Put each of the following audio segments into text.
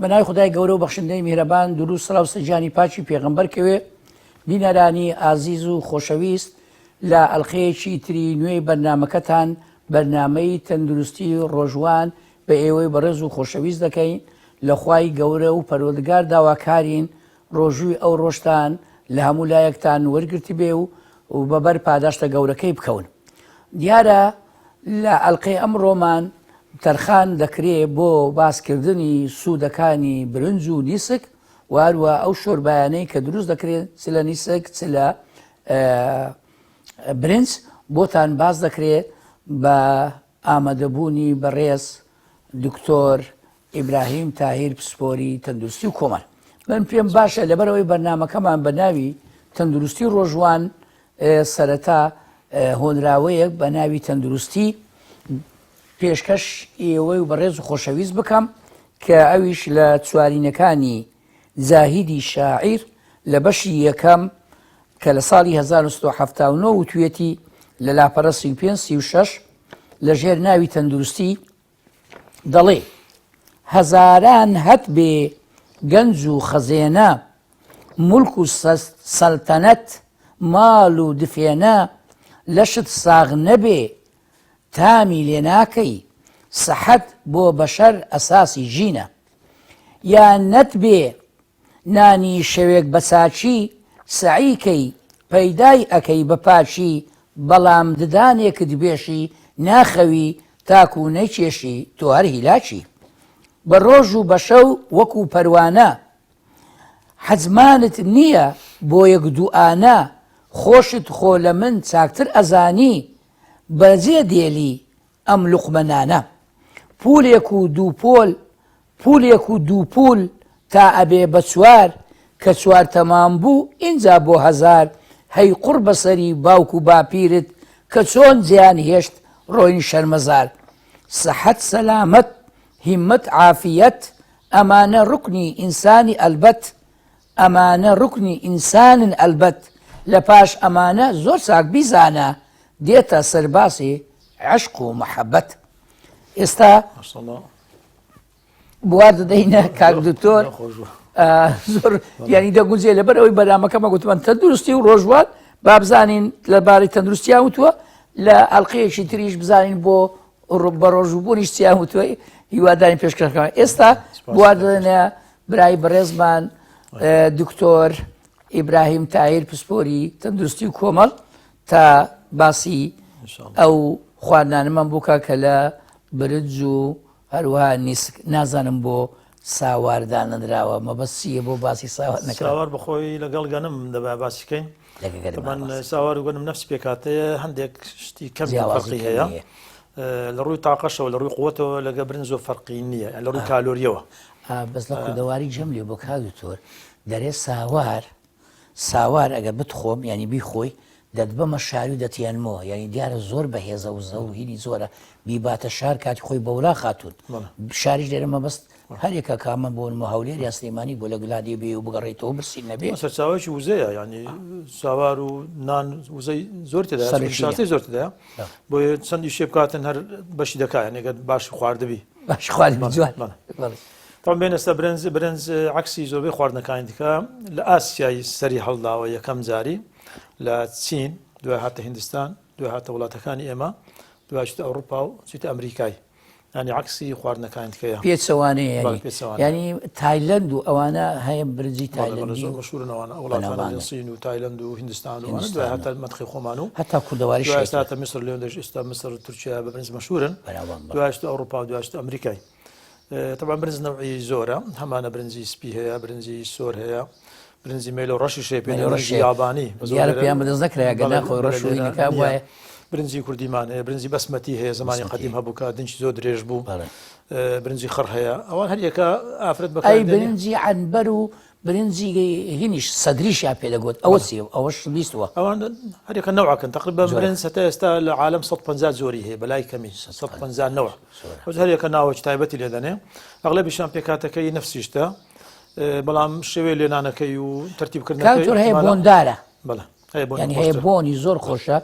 بەناوی خدای گەورە و بەخشندەی میهرەبان درود سڵاو و سەجانی پاچی پێغەمبەرکەوێ بینەرانی ئازیز و خۆشەویست لە ئەڵقەیەکی تری نوێی بەرنامەکەتان بەرنامەی تەندروستی ڕۆژوان بە ئێوەی بەڕێز و خۆشەویست دەکەین لە خوای گەورە و پەروەردگار داواکارین ڕۆژووی ئەو ڕۆژتان لە هەموو لایەکتان وەرگرتی بێ و بەبەر پاداشتە گەورەکەی بکەون. دیارە لە ئەڵقەی ئەمڕۆمان تەرخان دەکرێت بۆ باسکردنی سوودەکانی برنج و نیسک واروە ئەو شۆربایانەی کە دروست دەکرێت چ لە نیسک چ لە برنج بۆتان باز دەکرێت بە ئامادەبوونی بەڕێز دکتۆر ئیبراهیم تاهیر پسپۆری تەندروستی و کۆمەڵ. من پێم باشە لەبەرەوەی بەرنامەکەمان بە ناوی تەندروستی ڕۆژوان سەرەتا هۆنراوەیەک بە ناوی تەندروستی پێشکەش ئێوەی و بەڕێز و خۆشەویست بکەم کە ئەویش لە چوارینەکانی زاهیدی شاعیر لە بەشی یەکەم کە لە ساڵی 1970 وتوێتی لە لاپەڕە 35-36 لە ژێر ناوی تەندروستی دەڵێ هەزاران هەت بێ گەنج و خەزێنە مولک و سەلتەنەت ماڵ و دفێنە لەشت ساغ نەبێ تامی لێ ناکەی سەحەت بۆ بەشەر ئەساسی ژینە یان نەت بێ نانی شەوێک بەچاچی سەعیکەی پەیدای ئەکەی بە پاچی بەڵام ددانێکت بێشی ناخەوی تاکو و نەیکێشی تۆ هەر هیلاچی بە ڕۆژ و بە شەو وەکو پەروانە حەزمانت نییە بۆ یەک دوعانە خۆشت خۆ لە من چاکتر ئەزانی بەجێ دێلی ئەم لوقمەنانە پولێک و دوو پول تا ئەبێ بە چوار کە چوار تەمام بوو ئینجا بۆ هەزار هەی قوڕ بەسەری باوک و باپیرت کە چۆن جیان هێشت ڕۆین شەرمەزار سەحەت سەلامەت هیممەت عافیەت ئەمانە ڕوکنی ئینسانی ئەلبەت ئەمانە ڕوکنی ئینسانن ئەلبەت لە پاش ئەمانە زۆر چاک بیزانە دێتە سەرباسی عشق و محەبەت. ئێستا بوار دەدەینە کاک دکتۆر زۆر ینی دەگونجێ لەبەر ئەوەی بەرنامەکەمە گوتمان تەندروستی و ڕۆژوان با بزانین لەبارەی تەندروستیان وتووە لە ئەڵقەیەکی تریش بزانین بۆ بە ڕۆژوبوونیش چیان وتووە هیوادارین پێشکەشەکان. ئێستا بوار دەدەنە برای بەڕێزمان دکتۆر ئیبراهیم تاهیر پسپۆری تەندروستی و کۆمەڵ تا باسی ئەو خواردنانەمان بووکە کە لە برنج و هەروەها نیسک نازانم بۆ ساواردانەدراوە مەبەستیە بۆ باسی ساوار نەکرا. ساوار بەخۆی لەگەڵ گەنم دەبا باسیکەین من ساوار و گەنم نەفس پێکاتەیە هەندێک شتی کەم فەرقی هەیە لە ڕووی تاقەشەوە لە ڕووی قووەتەوە لەگە برنج زۆر فەرقی نییە لە ڕووی کالۆریەوە بەس لە کوردەواری جەم لێ بۆ کاگتۆر دەرێ ساوار ئەگەر بتخۆم ینی بیخۆی دەتبەمە شاری و دەتیانمەوە ینی دیارە زۆر بەهێزە و زە و هینی زۆرە بیباتە شار کاتی خۆی بەولا خاتون شاریش لێرە مەبەست هەرێکە کامە بۆنمە هەولێر یا سلێمانی بۆ لە گولادی بێ و بگەڕێتەوە برسی نەبێ سەرچاوێکی وزەیە ینی ساوار و نان وزەی زۆر تێدا شاسی زۆر تێدایە بۆ چەندی شێ بکاتن هەر بەشی دەکات ینی ئەگەر باشی خواردبی باش خواردی جوان طبعا بين برنز عكسي زوبي خواردنا كاين ديكا لآسيا سري هەڵداوە یەکەم جاری لە چین دوای هاتە هندستان دوای هاتە وڵاتەکانی ئێمە دوای چتە ئەوروپا و چتە ئەمریکای ینی عکسی خواردنەکان دیکەیە پێچەوانەیە ینی تایلەند و ئەوانە هەیە برنجی تایلەندی مەشهورنەوەنە وڵاتانی چین و تایلەند و هیندستان و دوای هاتە مەدخی خۆمان و هەتا کوردەواریش هاتە میسر لێندەش ئێستا میسر و تورکیا بە برنج مەشهورن دوای چتە ئەوروپا و دوای چتە ئەمریکای. طبعا برنج نوعی زۆرە هەمانە برنجی سپی هەیە برنجی سۆر هەیە برنجی مێلە و ڕەشی شێ برنجی یابانی دیارە پێیان بەدەست نەکرایە گەنا خۆی ڕەشوی نەکا وایە برنجی کوردیمان هەیە برنجی بەسمەتی هەیە زمانی قەدیم هەبووکە دنجی زۆر درێژ بوو برنجی خڕ هەیە ئەوان هەر یەکە ئافرەت بەکار ئەی برنجی عنبەر و برنجی هینیش سەدریشیان پێدەگوت ئەوە چی ئەوەش بیستوە ئەوان هەر یەکە نەوعکن تقریبا برنج هەتا ئێستا لە عالەم 150 زۆری هەیە بەلای کەمی 150 نەوع هەر یەکە ناوەکی تایبەتی لێ دەنێ ئەغلبیشیان پێکاتەکەی نەفسیشتە بەڵام شێوەی لێنانەکەی و تەرتیبکردنەکەی هەیە بۆندارە بەڵێ ینی هەیە بۆنی زۆر خۆشە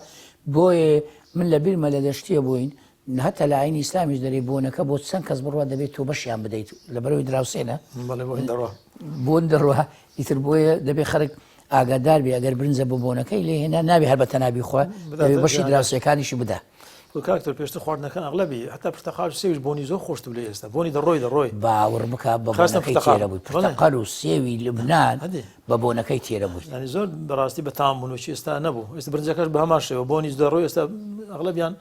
بۆیە من لە بیرمە لە دەشتیە بووین هەتا لە عینی ئیسلامیش دەرێ بۆنەکە بۆ چەند کەس بڕوا دەبێت تۆ بەشیان بدەیت لە بەرەوەی دراوسێنە بۆن دەڕوا ئیتر بۆیە دەبێت خەرک ئاگادار بێ ئەگەر برنجە بۆ بۆنەکەی لێ هێنا نابێ هەر بە تەنابی خوا بەشی دراوسەکانیشی بدە کاکتۆر پێشتر خواردنەکان ئەغلبی هەتا پرتەقال سێویش بۆنی زۆر خۆشت لێ ئێستا بۆنی دەڕۆی باوەڕ بکە بە بۆنەکەی تێرە بووی پرتەقال و سێوی لبنان بە بۆنەکەی تێرە بووی ینی زۆر بەڕاستی بە تام بوون وشی ئێستا نەبوو ئێستا برنجەکەش بە هەمان شێوە بۆنی دەڕۆی ئێستا ئەغلبیان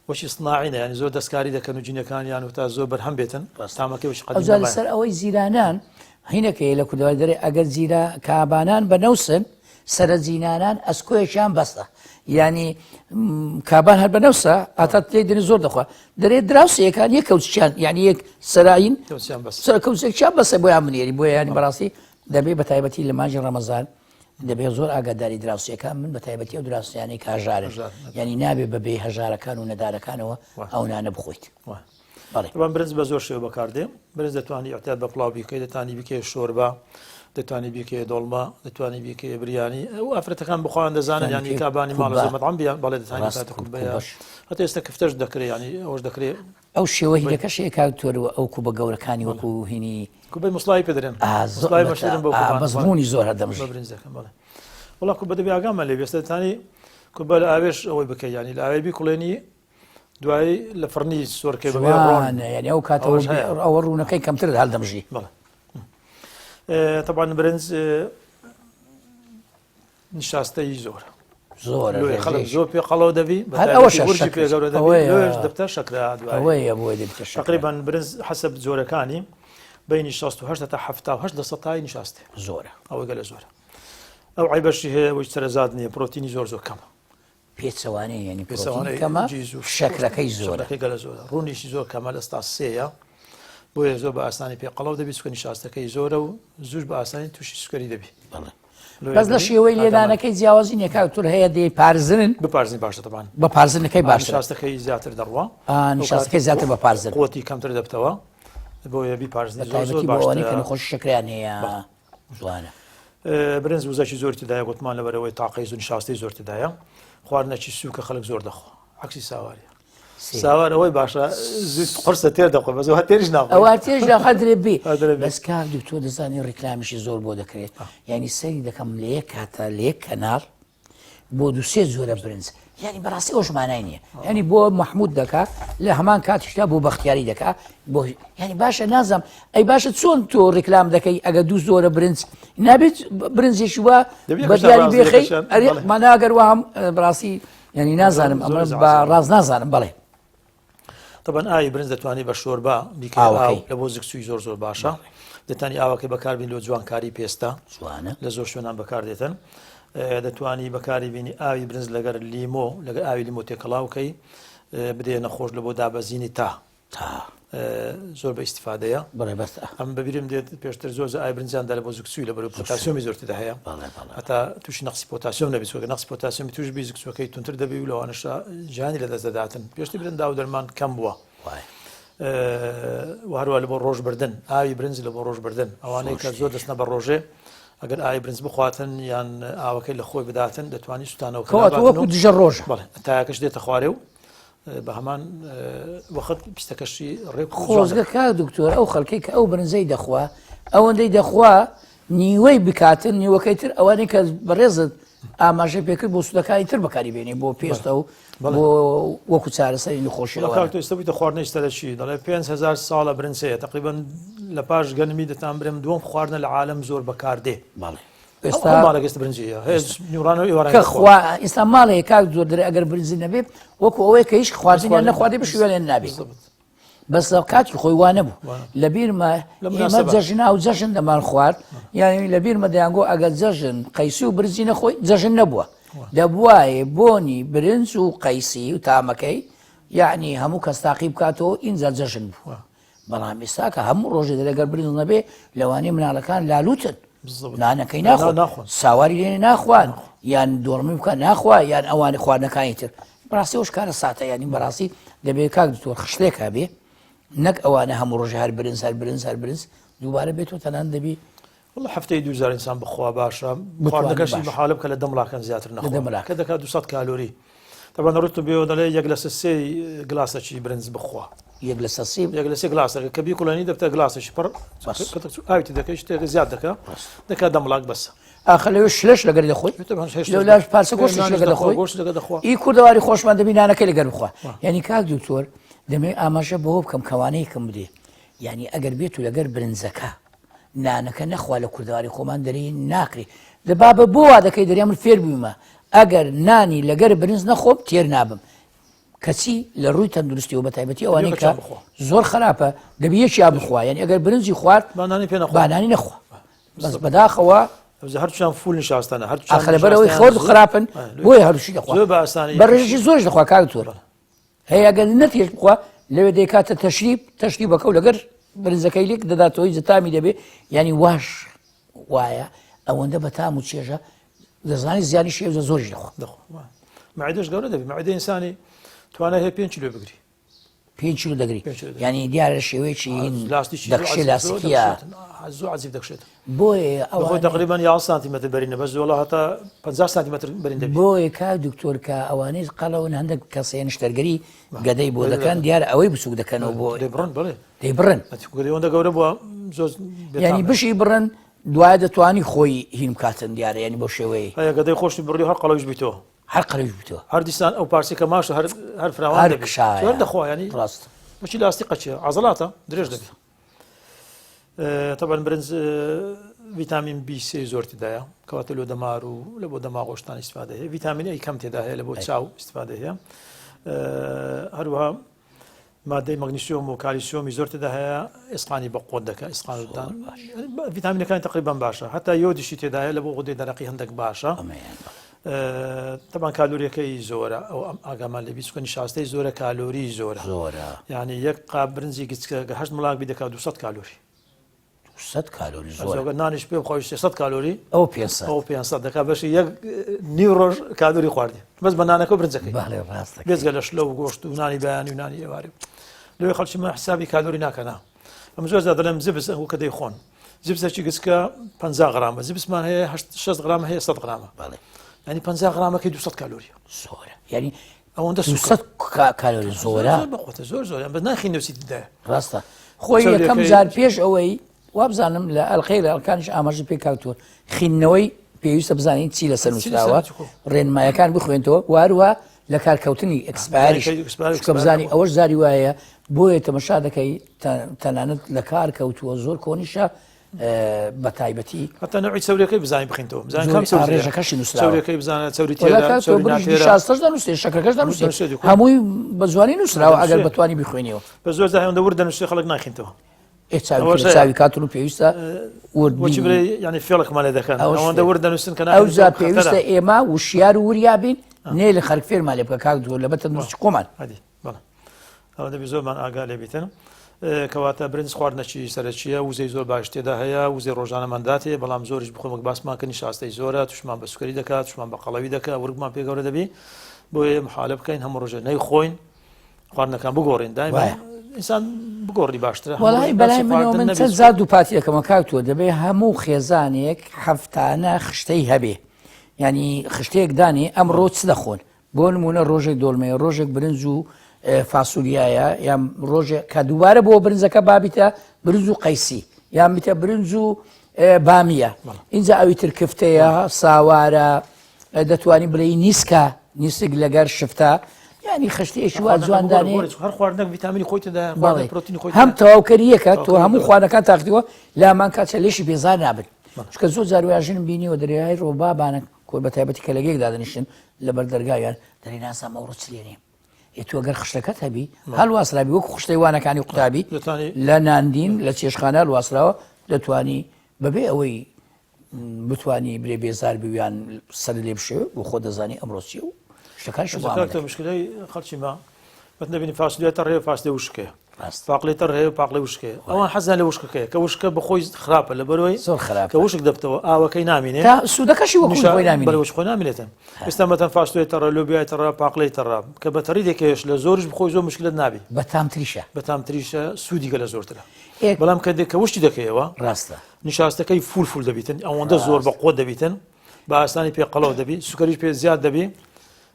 وشی سناعینە ینی زۆر دەستکاری دەکەن و جینەکانیان و تا زۆر بەرهەم بێتن تامەکەی وشی قەدیم ئەوجا لەسەر ئەوەی زیرانان هینەکەی لە کوردەوەی دەرێ ئەگەر زیرا کابانان بەنەوسن سرە زینانان ئەسکۆیەکیان بەستە ینی کابان هەر بەنەوسە ئاتا لێ دێنێ زۆر دەخوا دەرێت دراوسەیەکان یەک کەوتچیان یعنی یەک سەراین کەوتێکیان بەسە بۆیان منێری بۆ ینی بەڕاستی دەبێت بە تایبەتی لە مانجی ڕەمەزان دەبێت زۆر ئاگاداری دراوسەکان من بە تایبەتی ئەو دراوسیانەی کاژارن ینی نابێت بەبێ هەژارەکان و نەدارەکانەوە ئەو نانە بخۆیت برنج بە زۆر شێوە بەکاردێ برنج دەتوانانی ئەحتیات بە پڵاو بیکەی دەتوانی بکەی شۆربە دەتوانی بیکەی دۆڵما دەتوانی بیکەی بریانی ئەو ئافرەتەکان بخۆیان دەزانن ینی کابانی ماڵە زەمەتعام بیان بەڵێ دەتوانی هەتا ئێستا کفتەش دەکرێت ینی ئەوش دەکرێت ئەو شێوە هینەکەش کاکتۆرەوە ئەو کوبە گەورەکانی وەکو هینی کوبەی مسڵای پێدرێن بەزمونی زۆر هەردەمژ برنجەکەن بەڵێ وڵا کوبە دەبێ ئاگامە لێ ئێستا دەتوانی کوبە لە ئاوێش ئەوەی بکەی ینی لە ئاوێ بیکوڵێنی دوایی لە فڕنی سۆرکەی بەبێ ڕۆن ینی ئەو کاتەوە ئەوە ڕوونەکەی کەمتر هەڵدەمژی طبعا برنج نشاستەی زۆر خەڵک زۆر پێ قەڵەو دەبی دەبتە شەکرا تقریبا برنج حەسەب جۆرەکانی بینی 68 تا 78 لە سەتای نیشاستێ زۆرە ئەوە گەلە زۆرە ئەو عیبەشی هەیە وی سەرەزاد نییە پرۆتینی زۆر زۆر کەمە پێچەوانەیە ینی کەمە شەکرەکەی زۆرەکەی گەلە زۆرە ڕوونیشی زۆر کەمە لە ستا سێیە بۆیە زۆر بە ئاسانی پێ قەڵەو دەبی سوکە نیشاستەکەی زۆرە و زوش بە ئاسانی تووشی سوکەری دەبی بەس لە شێوەی لێدانەکەی جیاوازی نێکاوتور هەیە دەی پارزنن بپارزنی باشە طبعا بە پارزنەکەی باش نیشاستەکەی زیاتر دەڕوا نیشاستەکەی زیاتر بە پارزن قوتی کەمتر دەبتەوە بۆیە بیپارزنی زۆر باشە کە خۆش شکریان هەیە جوانە برنج وزەشی زۆر تدایە گوتمان لەبەرەوەی تاقەی و نیشاستی زۆر تدایە خواردنەکی سووکە خەڵک زۆر دەخۆ عکسی ساواریە ساوار ئەوەی باشە قرسە تێر دەخۆ بەزەوە تێریش ناخۆ ئەوە تێژ ناخەدرێ بێ بەس کار دوکتۆر دەزانی ڕیکلامیشی زۆر بۆ دەکرێت ینی سەری دەکەم لە یەک کاتە لە یەک کەناڵ بۆ دووسێ زۆرە برنج ینی بەڕاستی ئەوش مانای نییە ینی بۆ مححمود دەکات لە هەمان کاتیشتا بۆ بەختیاری دەکات بۆ ینی باشە نازم ئەی باشە چۆن تۆ ڕیکلام دەکەی ئەگە دوو زۆرە برنج نابێت برنجێکی وە بەدیاری بێخەی ماناگەر وام بڕاستی ینی نازانم ئەمە بە ڕاز نازانم بەڵێ طبعا ئاوی برنج دەتوانانی بە شۆربە بیکەی لە بۆ زگسووی زۆر زۆر باشە دەتوانانی ئاوەکەی بەکاربین لە جوانکاری پێستا لە زۆر شوێنان بەکاردێتن دەتوانی بەکاری بینی ئاوی برنج لەگەر لیمۆ لەگەر ئاوی لیمۆ تێکەڵاوکەی بدێ نەخۆش لە بۆ دابەزینی تا زۆر بە ئیسیفادەیە ئەم بەبیرم دێت پێشتر زۆر ئای برنجیاندا لە بۆ زگسووی لە بەرەو پۆتاسیۆمی زۆرتدا هەیە هەتا تووشی نەقسی پۆتاسیۆم نەبێت وەکە نەقسی پۆتاسیۆمی توش بی زگسوەکەی تونتر دەبی و لەوانەشە جیهانی لە دەست دەداتن پێشتی برندا و دەرمان کەم بووە هەروە لە بۆ ڕۆژبردن ئاوی برنج لە بۆ ڕۆژبردن ئەوانەی کە زۆر دەستنە بە ڕۆژێ ئەگەر ئاوی برنج بخواتن یان ئاوەکەی لە خۆی بداتن دەتوانانی سوتانەوە دژە ڕۆژ تاکەش دێتە خوارێ و بە هەمان وەخت پیستەکەشی ڕێک خۆزگە کا دکتۆر ئەو خەڵکەی کە ئەو برنجەی دەخوا ئەوەندەی دەخوا نیوەی بکاتن نیوەکەی تر ئەوانەی کە بەڕێزت ئاماژەی پێکرد بۆ سوودەکانی تر بەکاری بێنی بۆ پێستە و بۆ وەکو چارەسەری نخۆشی ئەوەستەبی دە خواردنەی سەرچی دەڵێ 5,000 ساڵە برنجەیە تقریبا لە پاش گەنمی دەتان برم دووەم خواردنە لە عالم زۆر بەکاردێ ئێستا برنجە ئێستا ماڵەیە کاک زۆر دەرێ ئەگەر برنجی نەبێت وەکو ئەوەی کە هیچ خواردنیان نەخواردی بشوێنێن نابێت بەس کاتی خۆی وانە بوو لە بیرمە ئێمە جەژنا و جەژن دەمان خوارد یانی لە بیرمە دەیانگۆ ئەگەر جەژن قەیسی و برنجی نەخۆی جەژن نەبووە دەبوایە بۆنی برنج و قەیسی و تامەکەی یعنی هەموو کەس تاقی بکاتەوە ئینجا جەژن بوو بەڵام ئێستا کە هەموو ڕۆژێ لەگەر برنج نەبێ لەوانەیە مناڵەکان لالوتن نانەکەی ناخۆن ساواری لێنێ ناخوان یان دۆڕمی بکە ناخوا یان ئەوانە خواردنەکانی تر بەڕاستی ئەوش کارە ساتە ینی بەڕاستی دەبێت کاک دکتۆر خشتێکا بێ نەک ئەوانە هەموو ڕۆژ هەر برنج هەر برنج هەر برنج دووبارە بێتەوە تەنان دەبی والله هەفتەی 2000 ئینسان بخوا باشە خواردنەکەشی بەحاڵە بکە لە 10 ملاکان زیاتر نەخۆ کە دەکات 200 کالۆری طبعا ڕوت بێ دەڵێ یەک لە سێ گلاسەکی برنج بخوا یەک لە سەسیب یەک لە سێ گلاسەکە کە بیکوڵانی دەبتە گلاسەشی پڕ ئاوی دەکەی شتێک زیاد دەکە دەکات دەمڵاک بەسە ئاخەلەوە شلش لەگەر دەخۆی لەلاش پارچە گۆشتش لەگەر دەخۆی ئی کوردەواری خۆشمان دەبی نانەکە لەگەر بخوا یعنی کاک دوکتۆر دەمێ ئاماژە بەوە بکەم کەوانەیەکم بدێ یعنی ئەگەر بێت و لەگەر برنجەکە نانەکە نەخوا لە کوردەواری خۆمان دەری ناکری دەبابە بۆ وا دەکەی دەریان من فێر بوویمە ئەگەر نانی لەگەر برنج نەخۆم تێر نابم کەچی لە ڕووی تەندروستی و بە تایبەتی ئەوانەی کە زۆر خراپە دەبی یەکی بخوا یعنی ئەگەر برنجی خوارد بانانی نەخوا بەس بەداخەوە هەرچیان فول نشاستانە ئەخەلەبەرەوەی خۆرد و خراپن بۆی هەروشی دەخوا بەڕێژی زۆرش دەخوا کاکتۆر هەیە ئەگەر نەتێش بخوا لەوێ دەیکاتە تەشریب بەکە و لەگەر برنجەکەی لێک دەداتەوەی زتامی دەبێ ینی واش وایە ئەوەندە بە تام و چێژە دەزانی زیانی شێوزە زۆرش دەخوا معدەش گەورە دەبێت معدەی ئینسانی توانای هەیە 5 کیلۆ بگری 5 کیلۆ دەگری ینی دیارە شێوەیەکی دەخشێ لاستیکیە زۆر عجیب دەخشێت بۆیە ئەوە تقریبان 11 سانتیمتر بەرینە بەس زۆڵە هەتا 50 سانتیمتر بەرین دەبێت بۆیە کا دکتۆر کە ئەوانەی قەڵەون هەندێک کەسەیە نیشتەرگەری گەدەی بۆ دەکەن دیارە ئەوەی بچووک دەکەنەوە بۆ دەیبڕن ئەوەندە گەورە بووە زۆر ینی بشی بڕن دوایە دەتوانی خۆی هیم کاتن دیارە ینی بۆ شێوەیە هەیە گەدەی خۆشی بڕی هەر قەڵەویش بیتەوە هەر قەڵەویش بیتەوە هەر دیسان ئەو پارچێکە ماشە هەر فراوان دەبێت دەخوا ینی ڕاست بەچی لاستیقە چیە عەزەڵاتە درێژ دەبێت طبعا برنج ڤیتامین B3 زۆر تێدایە کەواتە لۆ دەمار و لە بۆ دەماغۆشتان ئیسفادە هەیە ڤیتامین A کەم تێدا هەیە لە بۆ چاو ئیسفادە هەیە هەروەها مادەی مەگنیسیۆم و کالیسیۆمی زۆر تێدا هەیە ئێسقانی بە قۆت دەکە ئێسقانتان ڤیتامینەکانی تقریبان باشە هەتا یۆدیشی تێدا هەیە لە بۆ غدەی دەرەقی هەندێک باشە طبعا کالۆریەکەی زۆرە ئەو ئاگامان لێبی چکە نیشاستەی زۆرە کالۆری زۆرە یعنی یەک قاب برنجی گچکە 8 مڵاک بی دەکات 200 کالۆری 100 کالۆری زۆر نانیش پێ بخۆی 600 کالۆری ئەو 500 دەکات بەشی یەک نیو ڕۆژ کالۆری خواردی بەس بە نانەکە برنجەکەی بێزگە لە شلە و گۆشت و نانی بەیانی و نانی ئێواری لەوێ خەڵکی حسابی کالۆری ناکەنا ئەم زۆر زیاد دەڵێم زبس ئەو کە دەیخۆن زبسێکی گچکە 50 غرامە زبسمان هەیە 6 غرام هەیە 100 غرامە ینی 50 غرامەکەی 200 کالۆری زۆرە ینی ئەوەندە 200 کالۆری زۆرە زۆر زۆر بە ناخی نووسیدایە ڕاستە خۆی یەکەم جار پێش ئەوەی وابزانم لە ئەلقەی لە ئەلکانیش ئاماژە پێ کاکتۆر خینەوەی پێویستە بزانین چی لەسەر نووسراوە ڕێنمایەکان بخوێنتەوە واروە لە کارکەوتنی ئەکسپایریش کە بزانی ئەوەش زاری وایە بۆیە تەمەشا دەکەی تەنانەت لە کار کەوتووە زۆر کۆنیشە بە تایبەتی هەتا نەوەی چەورەکەی بزانین بخینەوە ڕێژەکەشی نووسراوەکەی بزانە چەوری شاستەش دەنووسێ شەکرەکەش دەنووسێ هەمووی بە جوانی نووسراوە ئەگەر بەتوانی بخوێنیەوە بە زۆر هەندە ور دەنووسێ خەڵک ناخینەوە چاوی کاتون و پێویستە ینی فێڵکمان لێ دەکەن ئەوەندە ور دەنووسن کە ئەو جا پێویستە ئێمە وشیار و وریابین نێ لە خەرک فێرمان لێ بکە کاک دووە لە بەتە نووسی کۆمان ئەوە دەبی زۆرمان ئاگا لێ بیتن کەواتە برنج خواردنەکی سەرچیە وزەی زۆر باش تێدا هەیە وزەی ڕۆژانەمەنداتێ بەڵام زۆریش بخۆمە باسمان کە نیشاستەی زۆرە توشمان بە سوکەری دەکات توشمان بە قەڵەوی دەکات ورگمان پێ گەورە دەبی بۆیە محالە بکەین هەموو ڕۆژێ نەیخۆین خواردنەکان بگۆڕین دایما ئینسان بگۆڕی باشترە وەڵی بەلای من چەند زاد و پاتی دەکەمە کاکتۆ دەبێ هەموو خێزانێک هەفتانە خشتەی هەبێ ینی خشتەیەک دانی ئەمڕۆ چ دەخۆن بۆ نمونە ڕۆژێک دۆڵمەیە ڕۆژێک برنج و فاسوولیایە یان ڕۆژێک کە دووبارە بۆ برنجەکە بابیتە برنج و قەیسی یان بیتە برنج و بامیە اینجا ئەوی تر کفتەیە ساوارە دەتوانی بڵێ نیسکە نیسک لەگەر شفتە ینی خشتێکی وا جواندانێ هەر خواردنەک ڤیتامینی خۆیتدا پرۆتینی خۆی هەم تەواوکەریەکە تۆ هەموو خواردنەکان تاقیوە لامان کاتە لێشی بێزار نابن چکە زۆر جاروژنم بینیەوە دەریای ڕۆبابانە کۆ بە تایبەتی کە لەگەیەک دادنیشن لەبەر دەرگایان دەری ناسا مەوڕ چلێنێ تۆ ئەگەر خشتەکەت هەبی هەڵواسرابی وەکو خشتەی وانەکانی قوتابی لە ناندین لە چێشخانە هەڵواسراوە دەتوانی بەبێ ئەوەی بتوانی برێ بێزار بویان سەر لێ بشێ بۆ خۆ دەزانی ئەمڕۆچی و شتەکان مشکلەی خەڵکی ما بەتنەبینی فاسولێتە ڕێ فاستێ وشکێ پاقلێتە ڕێ پاقلێ وشکێ ئەوان حەزان لە وشکەکەی کە وشکە بەخۆی خراپە لە بەرەوەی زۆر خراپ کە وشک دەبتەوە ئاوەکەی نامینێ سوودەکەشی بەرەوەش خۆی نامێتن ئێستا مەتەن فاستێتە ڕە لۆبیایتە ڕە پاقلێتە ڕە کە بەتەری دەکەش لە زۆرش بخۆی زۆر مشکلت نابی بەتامتریشە سوودیگە لە زۆرترە بەڵام کە وشتی دەکەیەوە ڕاستە نیشاستەکەی فول دەبیتن ئەوەندە زۆر بە قۆت دەبیتن بە ئاسانی پێ قەڵەو دەبی سوکەریش پێ زیاد دەبی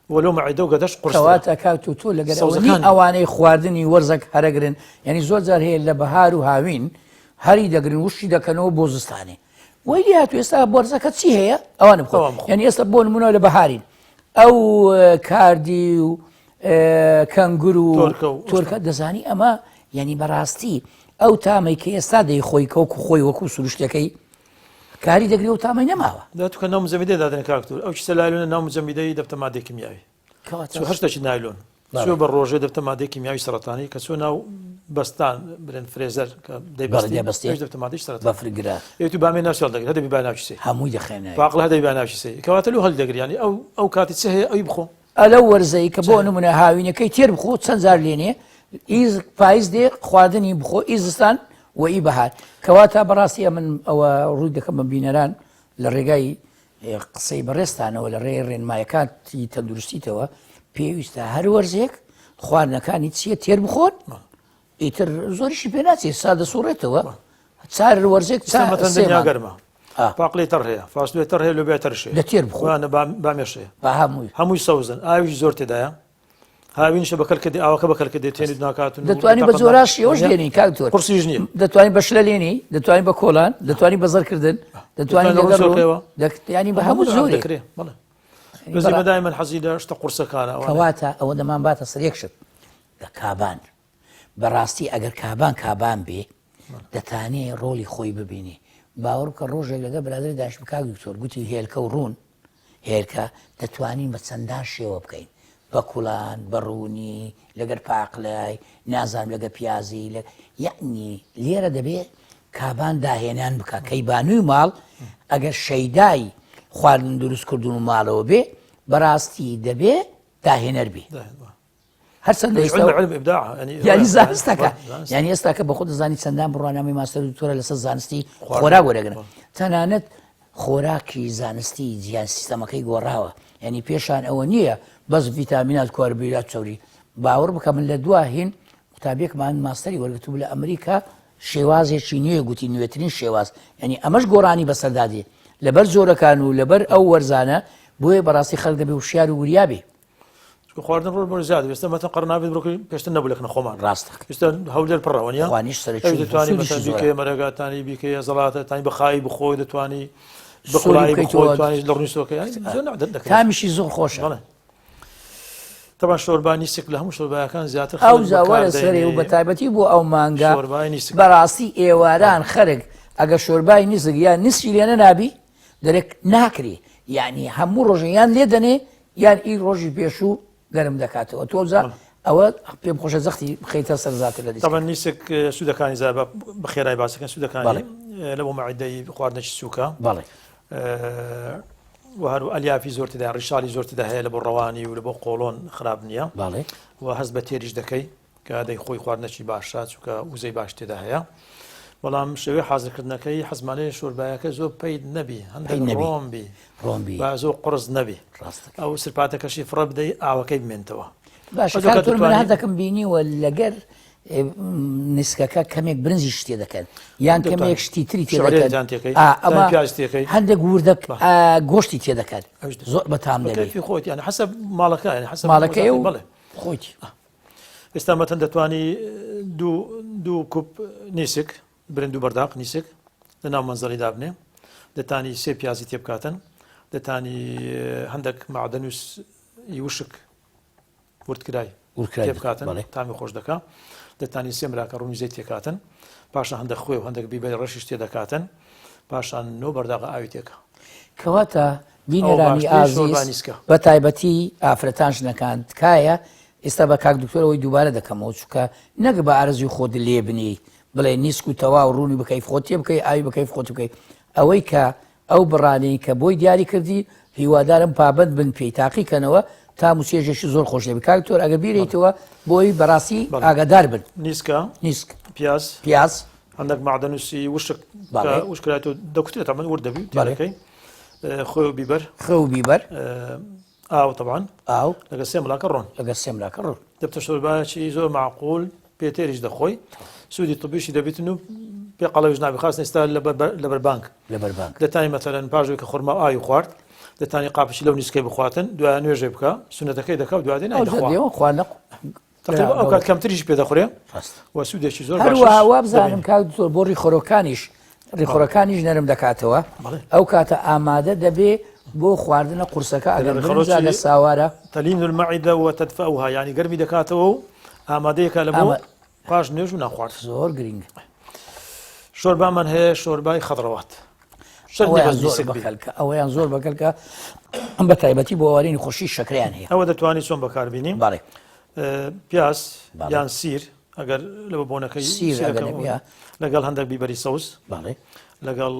وەلو مەعیدە و گەدەش قورس کەواتە کات و تۆ لەگەر ئەوەی ئەوانەی خواردنی وەرزەک هەرەگرن یعنی زۆر جار هەیە لە بەهار و هاوین هەری دەگرن وشتی دەکەنەوە بۆ زستانێ وەی هاتو ئێستا بۆرزەکە چی هەیە ئەوانە بخۆ یعنی ئێستا بۆ نمونەوە لە بەهارین ئەو کاردی و کەنگور و تۆرکە دەزانی ئەمە یعنی بەڕاستی ئەو تامەی کە ئێستا دەی خۆی کەوکو خۆی وەکو سروشتەکەی کاری دەگری و تامەی نەماوە دەتوکە ناو مزەمیدە دادن کاکتور ئەو چ لایلونە ناو مزەمیدەی دەفتە مادەی کیمیاوی هەشتێکی نایلۆن چۆ بە ڕۆژێ دەفتە مادەی کیمیاوی سەرەتانی کە چۆ ناو بەستان برن فرێزەر دەفتە مادەی سەرەتا بەفرگرا تو بامێ ناوسێڵ دەگرێت هەدەبی با ناوچی سێ هەمووی دەخێنێ باقل هەدەبی با ناوچی سێ کەواتە لەو هەڵدەگریانی ئەو کاتی چ هەیە ئەوی بخۆ ئەلە وەرزەی کە بۆ نمونە هاوینەکەی تێر بخۆ چەند جار لێنێ ئیز پاییز دێ خواردنی بخۆ ئیزستان و ئی بەهار کەواتە بەڕاستی من ئەوە ڕووی دەکەم بە بینەران لە ڕێگای قسەی بەڕێستانەوە لە ڕێ ڕێنمایەکانی تەندروستیتەوە پێویستە هەر وەرزێک خواردنەکانی چیە تێر بخۆن ئیتر زۆریشی پێ ناچێت سادە سوڕێتەوە چار وەرزێک گەرمە پاقلی تەڕ هەیە فاستوێ تەڕ هەیە لە بێ تەرشێ لە تێر بخۆوانە بامێشەیە بە هەمووی سەوزن ئاویش زۆر تێدایە هاوینشە بەکەلکردی ئاوەکە بەکەلکە دێتێنی ناکاتون دەتوانانی بە زۆراش ئێوەش لێنی کاکتۆر قورسیش نییە دەتوانین بە شلە لێنی دەتوانین بە کۆلان دەتوانین بە زەرکردن دەتوانین ینی بە هەموو زۆر دەکرێت بەدای من حەزی لە شتە قورسەکانە کەواتە ئەوە دەمان باتە سەرێک شت لە کابان بەڕاستی ئەگەر کابان بێ دەتانێ ڕۆلی خۆی ببینی باوەڕ کە ڕۆژێک لەگە برادری داش بکاک دکتۆر گوتی هێلکە و ڕوون هێرکە دەتوانین بە چەندان شێوە بکەین بە کوڵان بە ڕوونی لەگەر پاقلای نازانم لەگە پیازی یعنی لێرە دەبێت کابان داهێنان بکە کەیبانووی ماڵ ئەگەر شەیدای خواردن دروست کردون و ماڵەوە بێ بەڕاستی دەبێ داهێنەر بێ هەرچەندە ینی زانستەکە ینی ئێستا کە بە خۆ دەزانی چەندان بڕوانامەی ماستەر دوکتۆرە لەسەر زانستی خۆراک وەرەگرن تەنانەت خۆراکی زانستی جیان سیستەمەکەی گۆڕاوە ینی پێشان ئەوە نییە بەس ڤیتامینات کاربویرات چۆری باوەڕ بکە من لە دواهین قوتابێکمان ماستەری وەرگرتوو لە ئەمریکا شێوازێکی نوێ گوتی نوێترین شێواز ینی ئەمەش گۆڕانی بەسەردادێ لەبەر زۆرەکان و لەبەر ئەو وەرزانە بۆیە بەڕاستی خەڵک دەبێ وشیار و وریابێ خواردن ڕۆژ زیاد ئێستا مەتەن قەرنابێت بڕۆکەی پێشتر نەبوو لەکنە خۆمان ڕاستە ئێستا هەولێر پڕەوە نیە خوانیش سەرەکی دەتوانانی مەتەن بیکەی مەرەگاتانی بیکەی زەڵاتەتانی بەخایی بخۆی دەتوانی بخڵایی بخۆی لە ڕوونی تامیشی زۆر خۆشە طبعا شۆربانی سێک لە هەموو شۆربایەکان زیاتر ئەو زاوەرە سەرێ و بەتایبەتی بۆ ئەو مانگا بەڕاستی ئێواران خەرک ئەگە شۆربای نیزگ یان نیسکی لێنە نابی دەرێک ناکرێ یعنی هەموو ڕۆژەیان لێ دەنێ یان ئی ڕۆژی پێشوو گەرم دەکاتەوە تۆزە ئەوە پێم خۆشە زەختی بخەیتە سەرزاتر لە طبعا نیسک سوودەکانی زای بەخێرای باسەکەن سوودەکانی لە بۆ مەعیدەی خواردنەکی سووکە بەڵێ و هەرو ئەلیافی زۆر تێدا ڕیشاڵی زۆر تێدا هەیە لە بۆ ڕەوانی و لە بۆ قۆڵۆن خراپ نییە بەڵێ و هەست بە تێریش دەکەی کە دەی خۆی خواردنەکی باشە چووکە وزەی باش تێدا هەیە بەڵام شێوەی حازرکردنەکەی حەزمانەی شۆربایەکە زۆر پەید نەبی هەندێک ڕۆمبی با زۆر قڕز نەبی ئەو سرپاتەکەشی فڕە بدەی ئاوەکەی بمێنتەوە باشە من دەکەم بینیوە لەگەر نسکەکە کەمێک برنجی شتێ دەکەن یان کەمێک شتی تری تێ هەندێک وردەک گۆشتی تێ دەکات زۆر بەتام دەبێت خۆیت یان حەسەب ماڵەکە ماڵەکەی و خۆیت ئێستا مەتەن دەتوانی دوو کوب نیسک برند و بەرداق نیسک لە ناو مەنزەڵی دابنێ دەتانی سێ پیازی تێ بکاتن دەتانی هەندێک معدەنووس وشک وردکرای تێ بکاتن تامی خۆش دەکات دەتانی سێ مراکە ڕوونی زەیت تێکاتن پاشان هەندێک خوێ و هەندێک بیبەر ڕەشیش تێ دەکاتن پاشان نۆ بەرداغە ئاوی تێکە کەواتە بینەرانی ئازیز بە تایبەتی ئافرەتان ژنەکان تکایە ئێستا بە کاک دکتۆرەوەی دووبارە دەکەمەوە چووکە نەک بە ئارەزوی خۆت لێ بنی بڵێ نیسک و تەواو ڕوونی بکەیت خۆت تێ بکەی ئاوی بکەیت خۆت بکەیت ئەوەی کە ئەو بڕانەی کە بۆی دیاری کردی هیوادارم پابند بن پێی تاقیکەنەوە تا موسێژێکی زۆر خۆش لێ کاک دکتۆر ئەگە بیرێتەوە بۆی بەڕاستی ئاگادار بن نیسک پیاز هەندێک معدەنووسی وشک وشکرایەوە دەکوتێت ئەمە وردەبی تێڵەکەی خۆ و بیبەر ئاو طبعا ئاو لەگە سێ ملاکە ڕۆن دەبتە شۆربایەکی زۆر معقول پێتێریش دەخۆی سوودی طبیشی دەبێتن و پێ قەڵەویش نابی خاستن ئێستا لەبەر بانک دەتانی مەتەلەن پاژوی کە خورما ئاوی خوارد دەتانی قاپشی لەو نیسکەی بخواتن دوای نوێژێ بکە سونەتەکەی دەکە و دوای ئەو خواردنە ئەو کات کەمتریش پێ دەخورێ و سوودێکی زۆر هەروەها بزانم کاک زۆر بۆ ڕیخۆرەکانیش ڕیخۆرەکانیش نەرم دەکاتەوە ئەو کاتە ئامادە دەبێ بۆ خواردنە قورسەکە ئەگەر برنجە لە ساوارە تەلین المعیدە و تەدفەئوها یعنی گەرمی دەکاتەوە و ئامادەیەکە لە بۆ پاش نوێژ و ناخوارد زۆر گرنگ شۆربامان هەیە شۆربای خەضڕەوات ئەوەیان زۆر بەکەلکە ئەم بە تایبەتی بۆ ئەوارینی خۆشی شەکریان هەیە ئەوە دەتوانانی چۆن بەکاربینیم باڵێ پیاس یان سیر ئەگەر لەوە بۆنەکەی لەگەڵ هەندێک بیبەری سەوس باڵێ لەگەڵ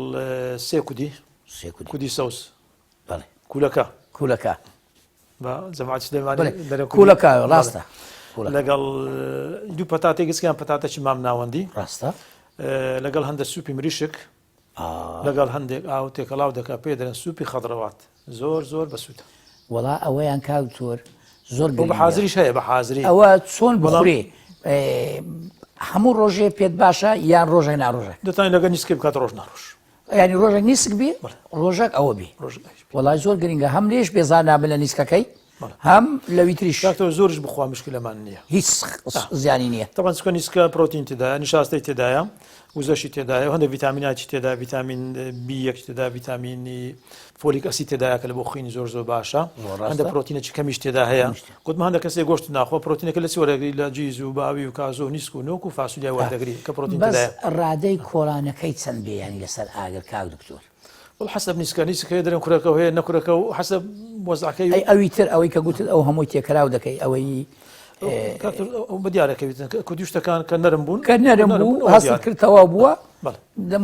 سێ کودی سەوس کولەکە بە جەماعەت سلێمانی کولەکە ڕاستە لەگەڵ دوو پەتاتێک گسکیان پەتاتەی مام ناوەندی ڕاستە لەگەڵ هەندە سوپی مریشک لەگەڵ هەندێک ئاو تێکەڵاو دەکا پێ دەرن سوپی خەضڕەوات زۆر بەسوودە وەڵا ئەوەیان کاک زۆر زۆر بە حازریش هەیە بە حازری ئەوە چۆن بخورێ هەموو ڕۆژێ پێت باشە یان ڕۆژێک ناڕۆژە دەتوانین لەگەڵ نیسکە بکات ڕۆژ ناڕۆژ ینی ڕۆژێک نیسک بێ ڕۆژێک ئەوە بێ وەڵای زۆر گرنگە هەم لێش بێزار نابن لە نیسکەکەی هەم لە ویتریش زۆرش بخوا مشکلەمان نییە هیچ زیانی نییە تەبەن چکە نیسکە پرۆتین تێدایە نیشاستەی تێدایە وزەشی تێدایە هەندێک ڤیتامیناتی تێدا ڤیتامین B1 تێدا ڤیتامینی فۆلیک ئەسید تێدایە کە لە بۆ خوێنی زۆر باشە هەندە پرۆتینێکی کەمیش تێدا هەیە گوتمان هەندە کەسێک گۆشت ناخۆ پرۆتینەکە لە چی وەرەگری لە جیز و باوی و کازۆ و نیسک و نۆک و فاسولیای وەردەگری کە پرۆتین تێدایە ڕادەی کۆڵانەکەی چەند بێ ینی لەسەر ئاگر کاک دکتۆر حسب نیسکە دەرێن کوڕەکە هەیە نەکوڕەکە و حسب وەزعەکەی ئەوی تر ئەوەی کە گوتت ئەو هەمووی تێکراو دەکەی ئەوەی بە دیارەکەویت کودی شتەکان کە نەرم بوون کە نەرم بوو هەست کردەوە بووە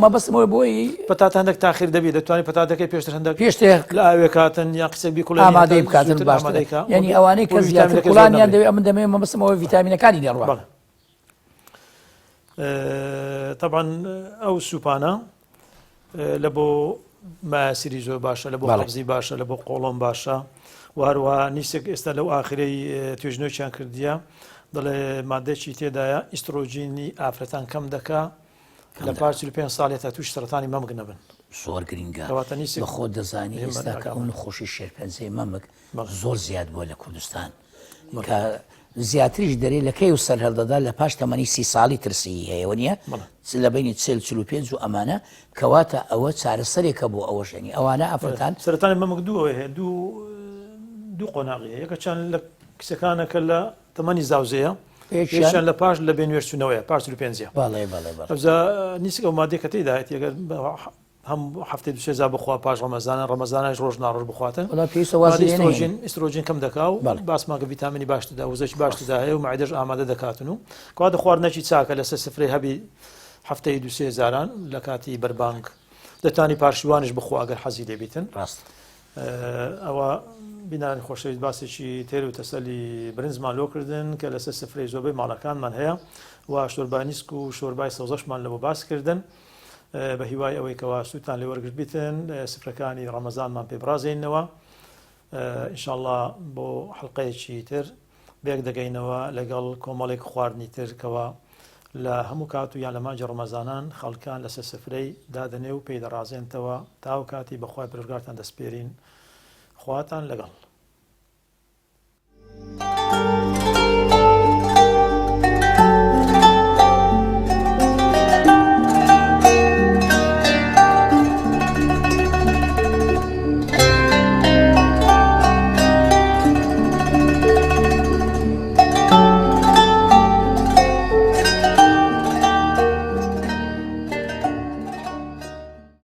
مەبەستمەوە بۆی پەتات هەندێک تاخیر دەبێت دەتوانانی پەتاتەکەی پێشتر هەندێک پێشتێک لە ئاوێ کاتن یان قسەک بیکوڵ ئامادەی بکاتن باشتر ینی ئەوانەی کە زیاتر کوڵانیان دەوێت ئەمە دەمێ مەبەستمەوە ڤیتامینەکانی دەڕوە طبعا ئەو سوپانە لە بۆ ماسیری زۆر باشە لە بۆ قەبزی باشە لە بۆ قۆڵۆم باشە و هەروەها نیسێک ئێستا لەو ئاخرەی توێژنەوەیان کردیە دەڵێ مادەی تێدایە ئیسترۆژینی ئافرەتان کەم دەکا لە پاش 5 ساڵێتە توش سەرەتانی مەمک نەبن زۆر گرنگە بە خۆ دەزانی ئێستا کە ئەو نەخۆشی شێرپەنجەی مەمک زۆر زیاد بووە لە کوردستان کە زیاتریش دەرێ لەکەی و سەر هەڵدەدا لە پاش تەمەنی 30 ساڵی ترسی هەیەوە نییە لە بینی 45 و ئەمانە کەواتە ئەوە چارەسەرێکە بۆ ئەوەشێنی ئەوانە ئافرەتان سەرەتانی مەمک دووەوە هەیە دوو قۆناغی یەکەچان لە کچەکانەکە لە تەمەنی زاوزەیە یەکیان لە پاش لە بێنوێرچوونەوەیە پاش 45 ئەوزا نیسک ئەو مادەی کە تێدایەت ئەگەر هەم هەفتەی دوسێزا بخوا پاش ڕەمەزانش ڕۆژ ناڕۆژ بخواتن ئیسترۆژین کەم دەکا و باسماکە ڤیتامینی باشتدا وزەش باشتدا هەیە و معدەش ئامادە دەکاتن و کەواتە خواردنەکی چاکە لەسەر سفرەی هەبی هەفتەی دوسێ زاران لە کاتی بەربانگ دەتانی پاشیوانش بخوا ئەگەر حەزی دەبیتن ڕاست ئەوە بینانی خۆشەویست باسێکی تێر و تەسەلی برنجمان لۆکردن کە لەسەر سفرەی زۆربەی ماڵەکانمان هەیە و شۆربای نیسک و شۆربای سەوزەشمان لەبۆ باسکردن بە هیوای ئەوەی کەوا سووتان لێ وەرگرت بیتن سفرەکانی ڕەمەزانمان پێ برازێنەوە ئینشاءڵڵا بۆ حەڵقەیەکی تر بێک دەگەینەوە لەگەڵ کۆمەڵێک خواردنی تر کەوە لە هەموو کات و یان لە مانجی ڕەمەزانان خەڵکان لەسەر سفرەی دادەنێ و پێی دەڕازێنتەوە تاو کاتی بەخوای پروردگارتان دەسپێرین خواتان لەگەڵ